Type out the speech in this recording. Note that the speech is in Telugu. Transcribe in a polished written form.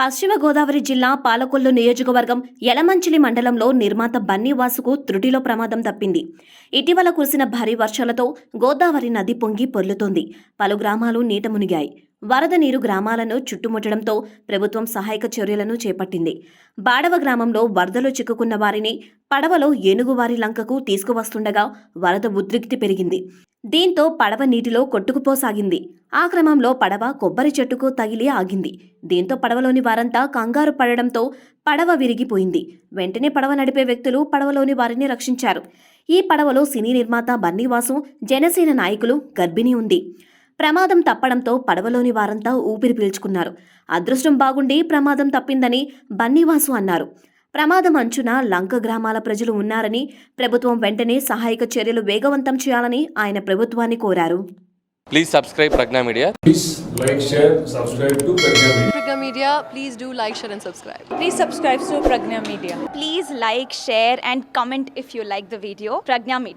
పశ్చిమ గోదావరి జిల్లా పాలకొల్లు నియోజకవర్గం యలమంచిలి మండలంలో నిర్మాత బన్నీవాసుకు త్రుటిలో ప్రమాదం తప్పింది. ఇటీవల కురిసిన భారీ వర్షాలతో గోదావరి నది పొంగి పొర్లుతోంది. పలు గ్రామాలు నీట మునిగాయి. వరద నీరు గ్రామాలను చుట్టుముట్టడంతో ప్రభుత్వం సహాయక చర్యలను చేపట్టింది. బాడవ గ్రామంలో వరదలో చిక్కుకున్న వారిని పడవలో ఏనుగువారి లంకకు తీసుకువస్తుండగా వరద ఉద్రిక్తి పెరిగింది. దీంతో పడవ నీటిలో కొట్టుకుపోసాగింది. ఆ క్రమంలో పడవ కొబ్బరి చెట్టుకు తగిలి ఆగింది. దీంతో పడవలోని వారంతా కంగారు పడడంతో పడవ విరిగిపోయింది. వెంటనే పడవ నడిపే వ్యక్తులు పడవలోని వారిని రక్షించారు. ఈ పడవలో సినీ నిర్మాత బన్నీవాసు, జనసేన నాయకులు, గర్భిణి ఉంది. ప్రమాదం తప్పడంతో పడవలోని వారంతా ఊపిరి పీల్చుకున్నారు. అదృష్టం బాగుండి ప్రమాదం తప్పిందని బన్నీవాసు అన్నారు. ప్రమాదం అంచున లంక గ్రామాల ప్రజలు ఉన్నారని, ప్రభుత్వం వెంటనే సహాయక చర్యలు వేగవంతం చేయాలని ఆయన ప్రభుత్వాన్ని కోరారు. Please subscribe Pregnya Media. Please like, share, subscribe to Pregnya Media. Pregnya Media, please do like, share and subscribe. Please subscribe to Pregnya Media. Please like, share and comment if you like the video. Pregnya Media.